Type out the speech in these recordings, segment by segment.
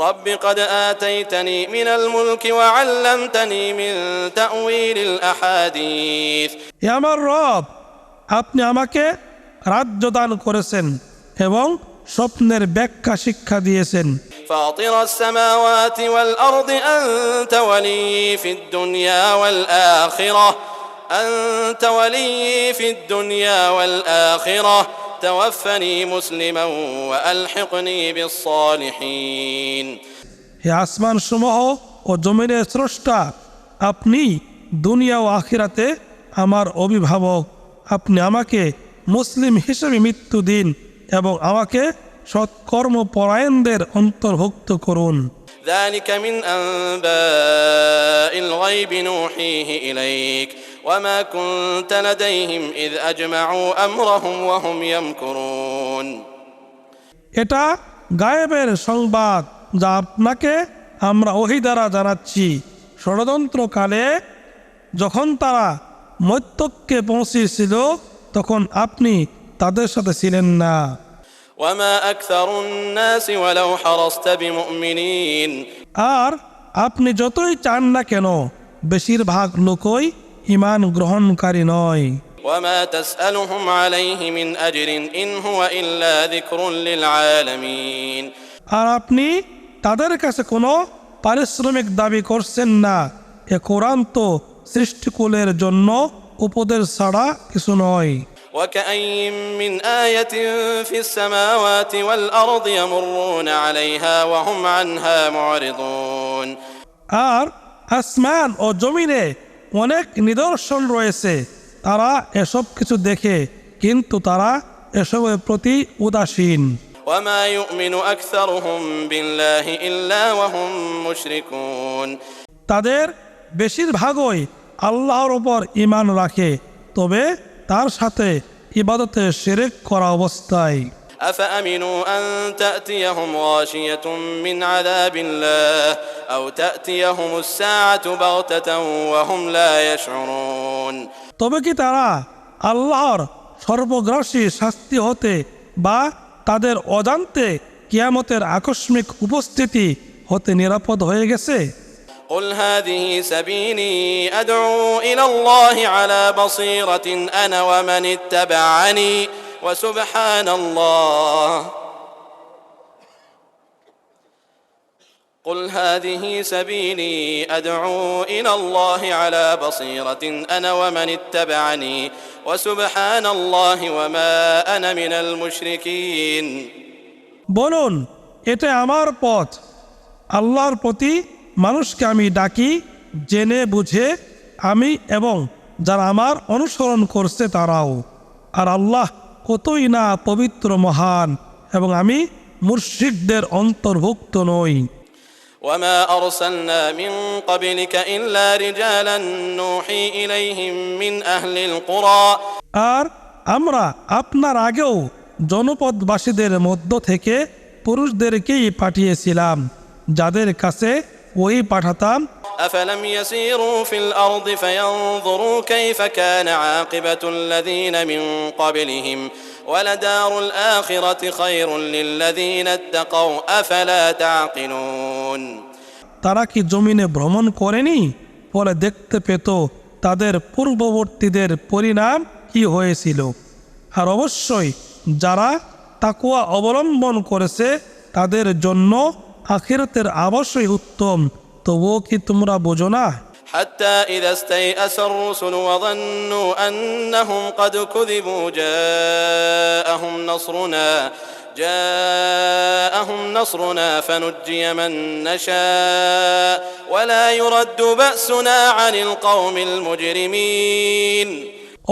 رب قد آتيتني من الملك وعلمتني من تأويل الأحاديث হে আমার রব, আপনি আমাকে রাজ্য দান করেছেন এবং স্বপ্নের ব্যাখ্যা শিক্ষা দিয়েছেন। فاطر السماوات والأرض أنت ولي في الدنيا والآخرة أنت ولي في الدنيا والآخرة توفني مسلما وألحقني بالصالحين হে আসমান সমূহ ও জমিনের স্রষ্টা, আপনি দুনিয়া ও আখিরাতে আমার অভিভাবক। আপনি আমাকে মুসলিম হিসেবে মৃত্যু দিন এবং আমাকে সৎকর্মপরায়ণদের অন্তর্ভুক্ত করুন। ذلك من أنباء الغيب نوحيه إليك وما كنت لديهم إذ أجمعوا أمرهم وهم يمكرون এটা গায়েবের সংবাদ যা আপনাকে আমরা ওহী দ্বারা জানাচ্ছি। ষড়যন্ত্রকালে যখন তারা মধ্যকে পৌঁছেছিল তখন আপনি তাদের সাথে ছিলেন না। وما أكثر الناس ولو حرصت بمؤمنين আর আপনি যতই চান না কেন বেশিরভাগ লোকই ঈমান গ্রহণকারী নয়। وما تسألهم عليه من أجر إن هو إلا ذكر للعالمين আর আপনি তাদের কাছে কোনো পারিশ্রমিক দাবি করছেন না। এ কোরআন তো সৃষ্টিকুলের জন্য উপদেশ ছাড়া কিছু নয়। وكأي من آية في السماوات والأرض يمرون عليها وهم عنها معرضون আর আসমান ও জমিনে অনেক নিদর্শন রয়েছে, তারা এসব কিছু দেখে কিন্তু তারা এসবের প্রতি উদাসীন। وما يؤمن أكثرهم بالله إلا وهم مشركون তাদের বেশিরভাগই আল্লাহর উপর ঈমান রাখে, তবে তার সাথে ইবাদতে শিরক করা অবস্থায়। أفأمنوا أن تأتيهم غاشية من عذاب الله أو تأتيهم الساعة بغتة وهم لا يشعرون তবে কি তারা আল্লাহর সর্বগ্রাসী শাস্তি হতে বা তাদের অজান্তে কিয়ামতের আকস্মিক উপস্থিতি হতে নিরাপদ হয়ে গেছে? قل هذه سبيلي أدعو إلى الله على بصيرة أنا ومن اتبعني وسبحان الله قل هذه سبيلي أدعو إلى الله على بصيرة أنا ومن اتبعني وسبحان الله وما أنا من المشركين বলুন, এটা আমার পথ। আল্লাহর প্রতি মানুষকে আমি ডাকি জেনে বুঝে, আমি এবং যারা আমার অনুসরণ করছে তারাও। আর আল্লাহ কতই না পবিত্র মহান, এবং আমি মুশরিকদের অন্তর্ভুক্ত নই। وما أرسلنا من قبلك إلا رجالا نوحي إليهم من أهل القرى আর আমরা আপনার আগেও জনপদবাসীদের মধ্য থেকে পুরুষদেরকেই পাঠিয়েছিলাম, যাদের কাছে ওই পাঠাতাম। أفلم يسيروا في الأرض فينظروا كيف كان عاقبة الذين من قبلهم ولدار الآخرة خير للذين اتقوا أفلا تعقلون তারা কি জমিনে ভ্রমণ করেনি? ফলে দেখতে পেত তাদের পূর্ববর্তীদের পরিণাম কি হয়েছিল। আর অবশ্যই যারা তাকওয়া অবলম্বন করেছে তাদের জন্য আখিরাতের আবাসই উত্তম। তবুও কি তোমরা বোঝো না? حتى إذا استيأس الرسل وظنوا أنهم قد كذبوا جاءهم نصرنا فنجي من نشاء ولا يرد بأسنا عن القوم المجرمين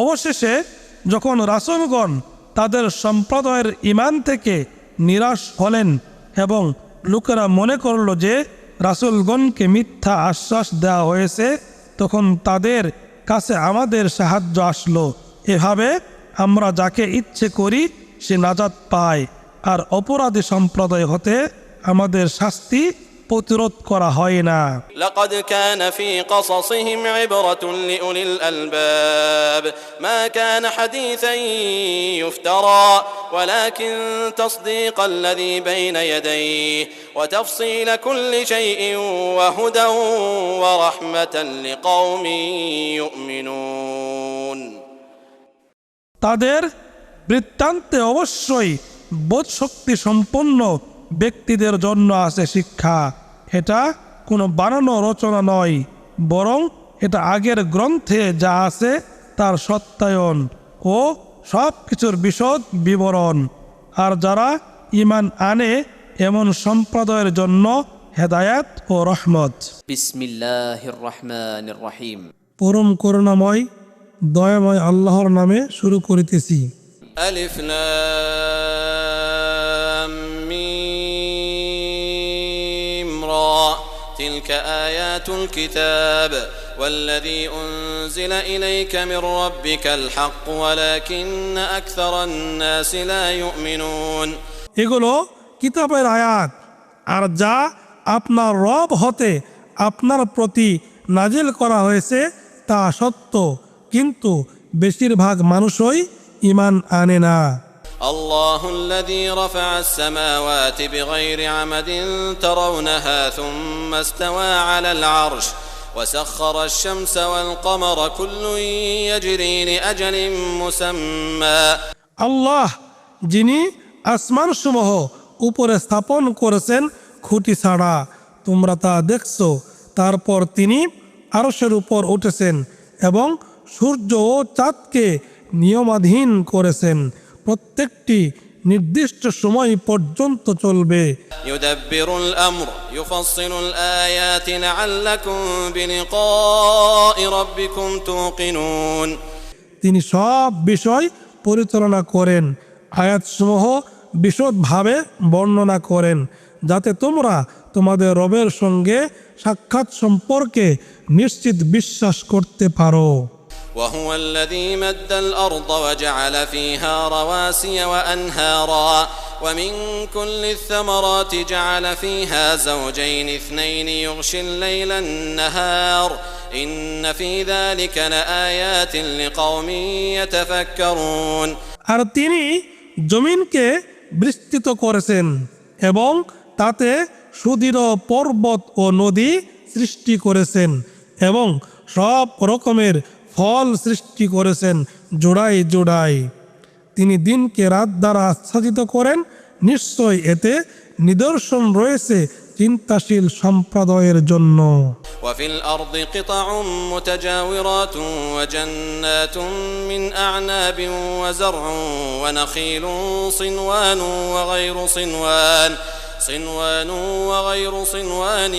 অবশেষে যখন রাসূলগণ তাদের সম্প্রদায়ের ঈমান থেকে নিরাশ হলেন এবং লোকেরা মনে করল যে রাসূলগণকে মিথ্যা আশ্বাস দেওয়া হয়েছে, তখন তাদের কাছে আমাদের সাহায্য আসলো। এভাবে আমরা যাকে ইচ্ছে করি সে নাজাত পায়, আর অপরাধী সম্প্রদায় হতে আমাদের শাস্তি প্রতিরোধ করা হয় না। لقد كان في قصصهم عبرة لأولي الألباب ما كان حديثا يفترى ولكن تصديق الذي بين يديه وتفصيل كل شيء وهدى ورحمة لقوم يؤمنون তাদের বৃত্তান্তে অবশ্যই বোধশক্তি সম্পন্ন ব্যক্তিদের জন্য আছে শিক্ষা। এটা কোনো বানানো রচনা নয়, বরং এটা আগের গ্রন্থে যা আছে তার সত্যায়ন ও সব কিছুর বিশদ বিবরণ। আর যারা ঈমান আনে এমন সম্প্রদায়ের জন্য হেদায়াত ও রহমত। বিসমিল্লাহির রহমানির রহিম। পরম করুণাময় দয়াময় আল্লাহর নামে শুরু করিতেছি। ألف لام ميم را تلك آيات الكتاب والذي أنزل إليك من ربك الحق ولكن أكثر الناس لا يؤمنون এগুলো কিতাবের আয়াত, আর যা আপনার রব হতে আপনার প্রতি নাজিল করা হয়েছে তা সত্য, কিন্তু বেশিরভাগ মানুষই ঈমান আনে না। الله الذي رفع السماوات بغير عمد ترونها ثم استوى على العرش وسخر الشمس والقمر كل يجري لأجل مسمى আল্লাহ যিনি আসমানসমূহ উপরে স্থাপন করেছেন খুঁটি ছাড়া, তোমরা তা দেখছো, তারপর তিনি আরশের উপর উঠেছেন এবং সূর্য ও চাঁদকে নিয়মাধীন করেছেন, প্রত্যেকটি নির্দিষ্ট সময় পর্যন্ত চলবে। يدبر الأمر يفصل الآيات لعلكم بلقاء ربكم توقنون তিনি সব বিষয় পরিচালনা করেন, আয়াতসমূহ বিশদভাবে বর্ণনা করেন, যাতে তোমরা তোমাদের রবের সঙ্গে সাক্ষাৎ সম্পর্কে নিশ্চিত বিশ্বাস করতে পারো। وهو الذي مد الأرض وجعل فيها رواسي وأنهارا ومن كل الثمرات جعل فيها زوجين اثنين يغشي الليل النهار إن في ذلك لآيات لقوم يتفكرون আর তিনি জমিনকে বিস্তৃত করেছেন এবং তাতে সুদৃঢ় পর্বত ও নদী সৃষ্টি করেছেন এবং সব রকমের ফল সৃষ্টি করেছেন জোড়ায় জোড়ায়। তিনি দিনকে রাত দ্বারা আচ্ছাদিত করেন, নিশ্চয় এতে নিদর্শন রয়েছে চিন্তাশীল সম্প্রদায়ের জন্য। وفي الأرض قطع متجاورات وجنات من أعناب وزرع ونخيل صنوان وغير صنوان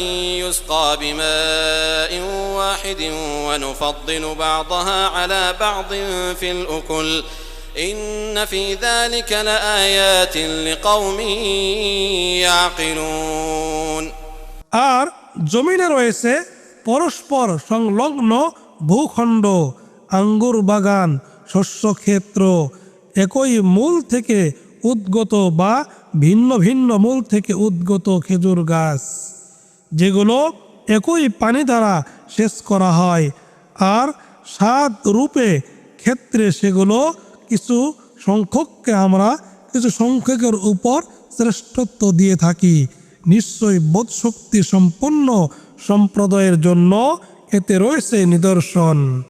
يسقى بماء واحد ونفضل بعضها على بعض في الأكل إن في ذلك لآيات لقوم يعقلون আর জমিনে রয়েছে পরস্পর সংলগ্ন ভূখণ্ড, আঙ্গুর বাগান, শস্যক্ষেত্র, একই মূল থেকে উদ্গত বা ভিন্ন ভিন্ন মূল থেকে উদ্গত খেজুর গাছ, যেগুলো একই পানি দ্বারা সেচ করা হয়, আর সাত রূপে ক্ষেত্রে সেগুলো কিছু সংখ্যকের উপর শ্রেষ্ঠত্ব দিয়ে থাকি। নিশ্চয়ই বোধশক্তি সম্পন্ন সম্প্রদায়ের জন্য এতে রয়েছে নিদর্শন।